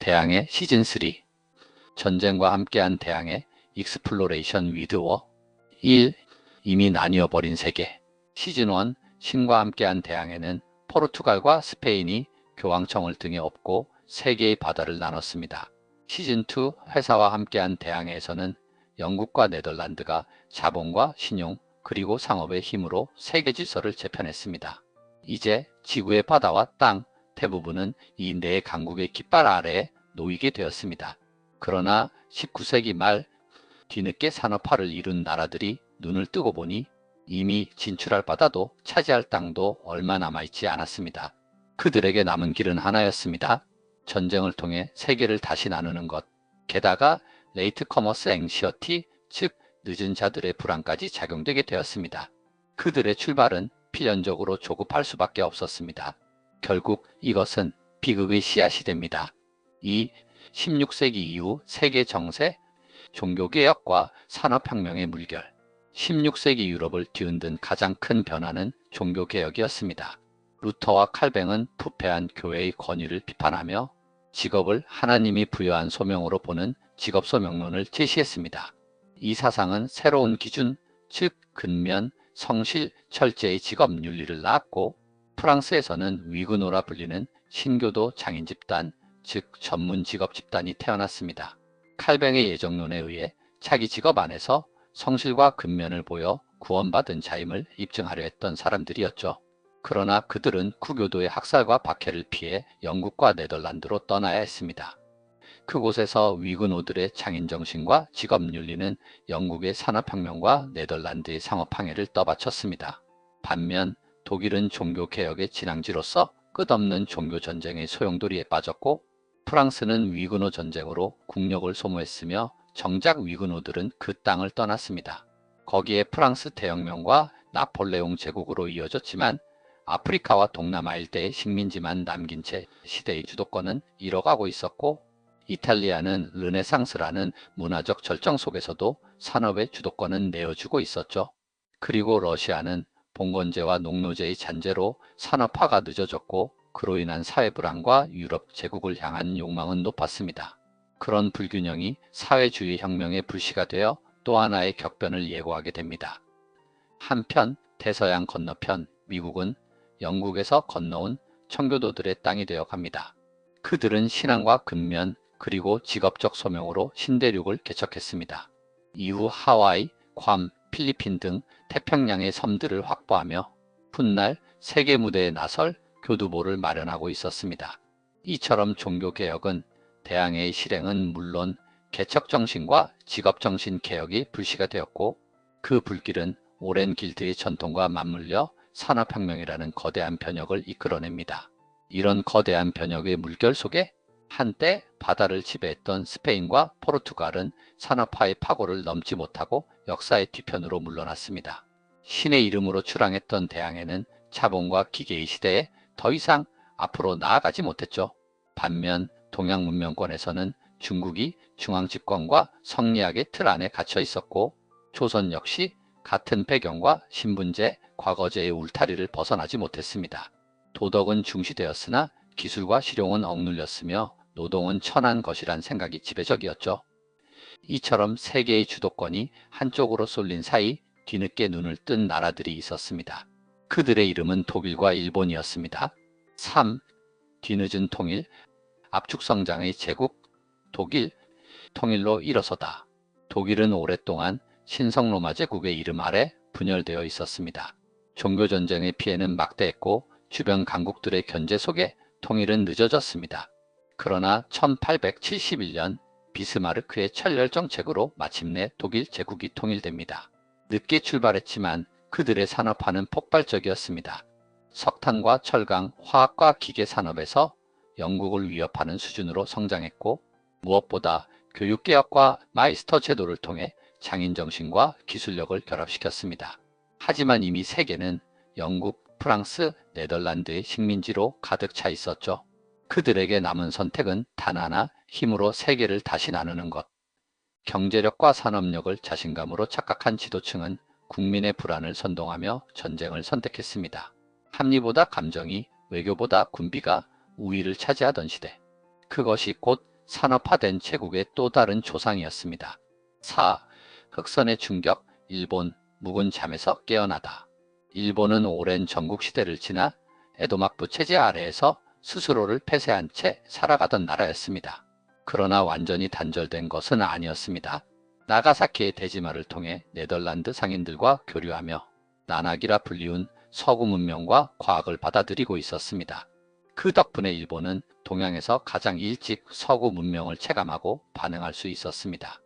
대항해 시즌3 전쟁과 함께한 대항해 익스플로레이션 위드 워 1. 이미 나뉘어 버린 세계 시즌1 신과 함께한 대항해는 포르투갈과 스페인이 교황청을 등에 업고 세 개의 바다를 나눴습니다. 시즌2 회사와 함께한 대항해에서는 영국과 네덜란드가 자본과 신용 그리고 상업의 힘으로 세계 질서를 재편했습니다. 이제 지구의 바다와 땅 대부분은 이 네 강국의 깃발 아래에 놓이게 되었습니다. 그러나 19세기 말 뒤늦게 산업화를 이룬 나라들이 눈을 뜨고 보니 이미 진출할 바다도 차지할 땅도 얼마 남아있지 않았습니다. 그들에게 남은 길은 하나였습니다. 전쟁을 통해 세계를 다시 나누는 것. 게다가 레이트 커머스 앵시어티, 즉 늦은 자들의 불안까지 작용되게 되었습니다. 그들의 출발은 필연적으로 조급할 수밖에 없었습니다. 결국 이것은 비극의 씨앗이 됩니다. 이 16세기 이후 세계 정세, 종교개혁과 산업혁명의 물결. 16세기 유럽을 뒤흔든 가장 큰 변화는 종교개혁이었습니다. 루터와 칼뱅은 부패한 교회의 권위를 비판하며 직업을 하나님이 부여한 소명으로 보는 직업소명론을 제시했습니다. 이 사상은 새로운 기준, 즉 근면, 성실, 철저의 직업윤리를 낳았고 프랑스에서는 위그노라 불리는 신교도 장인 집단, 즉 전문 직업 집단이 태어났습니다. 칼뱅의 예정론에 의해 자기 직업 안에서 성실과 근면을 보여 구원받은 자임을 입증하려 했던 사람들이었죠. 그러나 그들은 구교도의 학살과 박해를 피해 영국과 네덜란드로 떠나야 했습니다. 그곳에서 위그노들의 창인정신과 직업윤리는 영국의 산업혁명과 네덜란드의 상업항해를 떠받쳤습니다. 반면 독일은 종교개혁의 진앙지로서 끝없는 종교전쟁의 소용돌이에 빠졌고 프랑스는 위그노 전쟁으로 국력을 소모했으며 정작 위그노들은 그 땅을 떠났습니다. 거기에 프랑스 대혁명과 나폴레옹 제국으로 이어졌지만 아프리카와 동남아 일대의 식민지만 남긴 채 시대의 주도권은 잃어가고 있었고 이탈리아는 르네상스라는 문화적 절정 속에서도 산업의 주도권은 내어주고 있었죠. 그리고 러시아는 봉건제와 농노제의 잔재로 산업화가 늦어졌고 그로 인한 사회불안과 유럽 제국을 향한 욕망은 높았습니다. 그런 불균형이 사회주의 혁명의 불씨가 되어 또 하나의 격변을 예고하게 됩니다. 한편 대서양 건너편 미국은 영국에서 건너온 청교도들의 땅이 되어 갑니다. 그들은 신앙과 근면 그리고 직업적 소명으로 신대륙을 개척했습니다. 이후 하와이, 괌, 필리핀 등 태평양의 섬들을 확보하며 훗날 세계 무대에 나설 교두보를 마련하고 있었습니다. 이처럼 종교개혁은 대항해의 실행은 물론 개척정신과 직업정신 개혁이 불씨가 되었고 그 불길은 오랜 길드의 전통과 맞물려 산업혁명이라는 거대한 변혁을 이끌어냅니다. 이런 거대한 변혁의 물결 속에 한때 바다를 지배했던 스페인과 포르투갈은 산업화의 파고를 넘지 못하고 역사의 뒤편으로 물러났습니다. 신의 이름으로 출항했던 대항해는 자본과 기계의 시대에 더 이상 앞으로 나아가지 못했죠. 반면 동양 문명권에서는 중국이 중앙 집권과 성리학의 틀 안에 갇혀 있었고 조선 역시 같은 배경과 신분제, 과거제의 울타리를 벗어나지 못했습니다. 도덕은 중시되었으나 기술과 실용은 억눌렸으며 노동은 천한 것이란 생각이 지배적이었죠. 이처럼 세계의 주도권이 한쪽으로 쏠린 사이 뒤늦게 눈을 뜬 나라들이 있었습니다. 그들의 이름은 독일과 일본이었습니다. 3. 뒤늦은 통일, 압축성장의 제국, 독일, 통일로 일어서다. 독일은 오랫동안 신성로마 제국의 이름 아래 분열되어 있었습니다. 종교전쟁의 피해는 막대했고 주변 강국들의 견제 속에 통일은 늦어졌습니다. 그러나 1871년 비스마르크의 철렬 정책으로 마침내 독일 제국이 통일됩니다. 늦게 출발했지만 그들의 산업화는 폭발적이었습니다. 석탄과 철강, 화학과 기계 산업에서 영국을 위협하는 수준으로 성장했고 무엇보다 교육개혁과 마이스터 제도를 통해 장인정신과 기술력을 결합시켰습니다. 하지만 이미 세계는 영국, 프랑스, 네덜란드의 식민지로 가득 차 있었죠. 그들에게 남은 선택은 단 하나, 힘으로 세계를 다시 나누는 것. 경제력과 산업력을 자신감으로 착각한 지도층은 국민의 불안을 선동하며 전쟁을 선택했습니다. 합리보다 감정이, 외교보다 군비가 우위를 차지하던 시대. 그것이 곧 산업화된 제국의 또 다른 조상이었습니다. 4. 흑선의 충격, 일본, 묵은 잠에서 깨어나다. 일본은 오랜 전국시대를 지나 에도막부 체제 아래에서 스스로를 폐쇄한 채 살아가던 나라였습니다. 그러나 완전히 단절된 것은 아니었습니다. 나가사키의 대지마를 통해 네덜란드 상인들과 교류하며 난학이라 불리운 서구 문명과 과학을 받아들이고 있었습니다. 그 덕분에 일본은 동양에서 가장 일찍 서구 문명을 체감하고 반응할 수 있었습니다.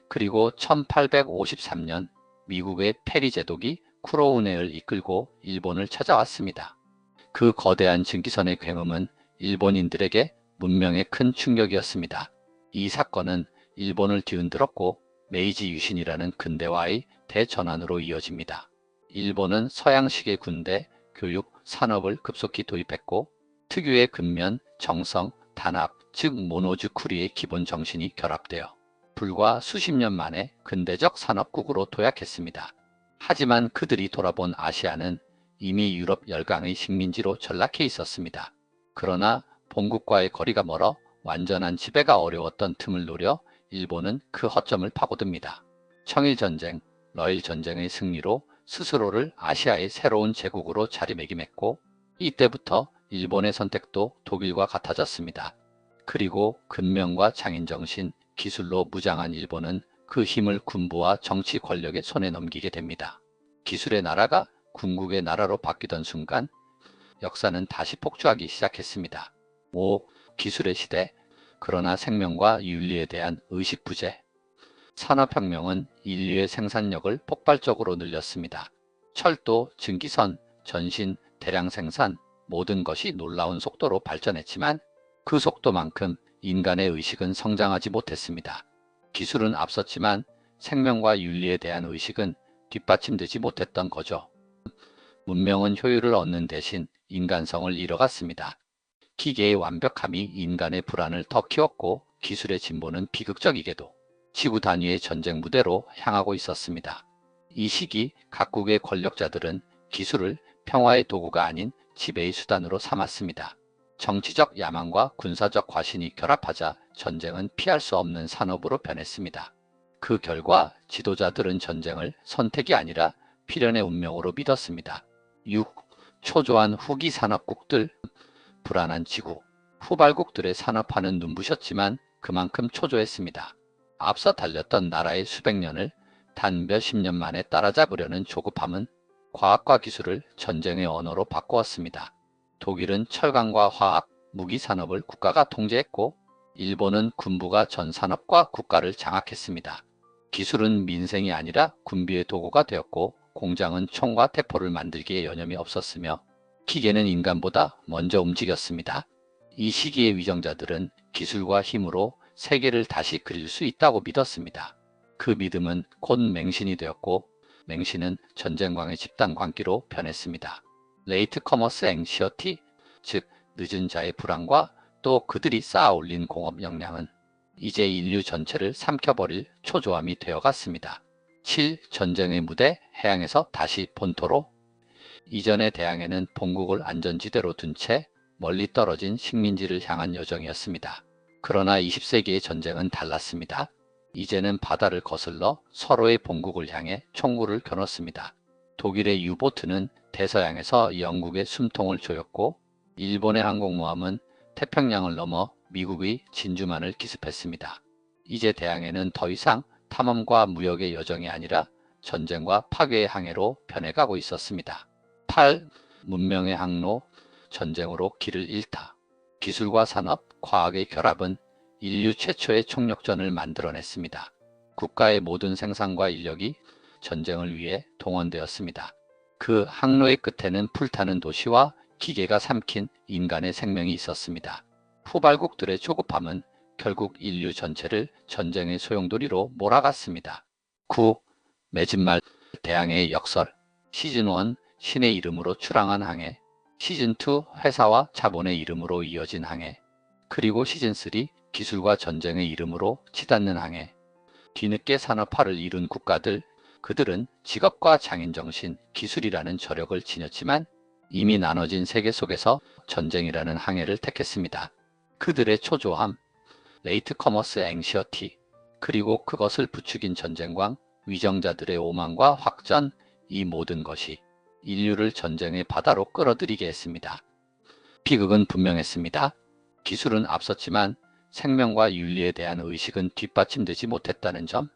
그리고 1853년 미국의 페리 제독이 쿠로우네를 이끌고 일본을 찾아왔습니다. 그 거대한 증기선의 굉음은 일본인들에게 문명의 큰 충격이었습니다. 이 사건은 일본을 뒤흔들었고 메이지 유신이라는 근대화의 대전환으로 이어집니다. 일본은 서양식의 군대, 교육, 산업을 급속히 도입했고 특유의 근면, 정성, 단합, 즉 모노즈쿠리의 기본 정신이 결합되어 불과 수십 년 만에 근대적 산업국으로 도약했습니다. 하지만 그들이 돌아본 아시아는 이미 유럽 열강의 식민지로 전락해 있었습니다. 그러나 본국과의 거리가 멀어 완전한 지배가 어려웠던 틈을 노려 일본은 그 허점을 파고듭니다. 청일전쟁, 러일전쟁의 승리로 스스로를 아시아의 새로운 제국으로 자리매김했고 이때부터 일본의 선택도 독일과 같아졌습니다. 그리고 근면과 장인정신, 기술로 무장한 일본은 그 힘을 군부와 정치 권력의 손에 넘기게 됩니다. 기술의 나라가 군국의 나라로 바뀌던 순간 역사는 다시 폭주하기 시작했습니다. 5. 기술의 시대. 그러나 생명과 윤리에 대한 의식 부재. 산업혁명은 인류의 생산력을 폭발적으로 늘렸습니다. 철도, 증기선, 전신, 대량 생산, 모든 것이 놀라운 속도로 발전했지만 그 속도만큼 인간의 의식은 성장하지 못했습니다. 기술은 앞섰지만 생명과 윤리에 대한 의식은 뒷받침되지 못했던 거죠. 문명은 효율을 얻는 대신 인간성을 잃어갔습니다. 기계의 완벽함이 인간의 불안을 더 키웠고 기술의 진보는 비극적이게도 지구 단위의 전쟁 무대로 향하고 있었습니다. 이 시기 각국의 권력자들은 기술을 평화의 도구가 아닌 지배의 수단으로 삼았습니다. 정치적 야망과 군사적 과신이 결합하자 전쟁은 피할 수 없는 산업으로 변했습니다. 그 결과 지도자들은 전쟁을 선택이 아니라 필연의 운명으로 믿었습니다. 6. 초조한 후기 산업국들. 불안한 지구. 후발국들의 산업화는 눈부셨지만 그만큼 초조했습니다. 앞서 달렸던 나라의 수백 년을 단 몇십 년 만에 따라잡으려는 조급함은 과학과 기술을 전쟁의 언어로 바꾸었습니다. 독일은 철강과 화학, 무기 산업을 국가가 통제했고 일본은 군부가 전 산업과 국가를 장악했습니다. 기술은 민생이 아니라 군비의 도구가 되었고 공장은 총과 대포를 만들기에 여념이 없었으며 기계는 인간보다 먼저 움직였습니다. 이 시기의 위정자들은 기술과 힘으로 세계를 다시 그릴 수 있다고 믿었습니다. 그 믿음은 곧 맹신이 되었고 맹신은 전쟁광의 집단 광기로 변했습니다. 레이트 커머스 앵시어티, 즉 늦은 자의 불안과 또 그들이 쌓아 올린 공업 역량은 이제 인류 전체를 삼켜버릴 초조함이 되어갔습니다. 7. 전쟁의 무대, 해양에서 다시 본토로. 이전의 대항해는 본국을 안전지대로 둔 채 멀리 떨어진 식민지를 향한 여정이었습니다. 그러나 20세기의 전쟁은 달랐습니다. 이제는 바다를 거슬러 서로의 본국을 향해 총구를 겨눴습니다. 독일의 유보트는 대서양에서 영국의 숨통을 조였고 일본의 항공모함은 태평양을 넘어 미국의 진주만을 기습했습니다. 이제 대항해는 더 이상 탐험과 무역의 여정이 아니라 전쟁과 파괴의 항해로 변해가고 있었습니다. 8. 문명의 항로, 전쟁으로 길을 잃다. 기술과 산업, 과학의 결합은 인류 최초의 총력전을 만들어냈습니다. 국가의 모든 생산과 인력이 전쟁을 위해 동원되었습니다. 그 항로의 끝에는 불타는 도시와 기계가 삼킨 인간의 생명이 있었습니다. 후발국들의 조급함은 결국 인류 전체를 전쟁의 소용돌이로 몰아갔습니다. 9. 맺은 말 대항해의 역설. 시즌1 신의 이름으로 출항한 항해, 시즌2 회사와 자본의 이름으로 이어진 항해, 그리고 시즌3 기술과 전쟁의 이름으로 치닫는 항해. 뒤늦게 산업화를 이룬 국가들, 그들은 직업과 장인정신, 기술이라는 저력을 지녔지만 이미 나눠진 세계 속에서 전쟁이라는 항해를 택했습니다. 그들의 초조함, 레이트 커머스 앵시어티, 그리고 그것을 부추긴 전쟁과 위정자들의 오만과 확전, 이 모든 것이 인류를 전쟁의 바다로 끌어들이게 했습니다. 비극은 분명했습니다. 기술은 앞섰지만 생명과 윤리에 대한 의식은 뒷받침되지 못했다는 점.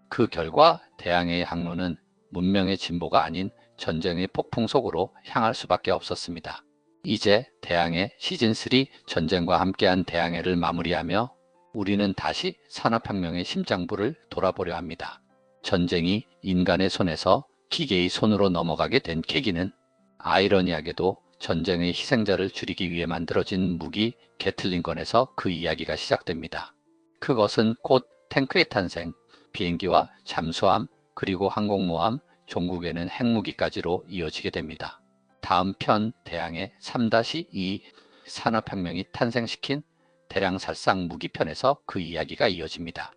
그 결과 대항해의 항로는 문명의 진보가 아닌 전쟁의 폭풍 속으로 향할 수밖에 없었습니다. 이제 대항해 시즌3 전쟁과 함께한 대항해를 마무리하며 우리는 다시 산업혁명의 심장부를 돌아보려 합니다. 전쟁이 인간의 손에서 기계의 손으로 넘어가게 된 계기는 아이러니하게도 전쟁의 희생자를 줄이기 위해 만들어진 무기 게틀링건에서 그 이야기가 시작됩니다. 그것은 곧 탱크의 탄생, 비행기와 잠수함, 그리고 항공모함, 종국에는 핵무기까지로 이어지게 됩니다. 다음 편 대항해 3-2 산업혁명이 탄생시킨 대량살상 무기편에서 그 이야기가 이어집니다.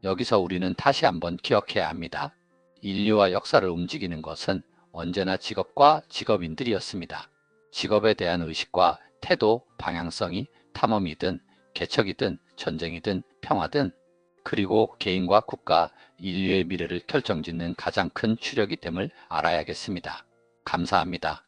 여기서 우리는 다시 한번 기억해야 합니다. 인류와 역사를 움직이는 것은 언제나 직업과 직업인들이었습니다. 직업에 대한 의식과 태도, 방향성이 탐험이든 개척이든 전쟁이든 평화든, 그리고 개인과 국가, 인류의 미래를 결정짓는 가장 큰 추력이 됨을 알아야겠습니다. 감사합니다.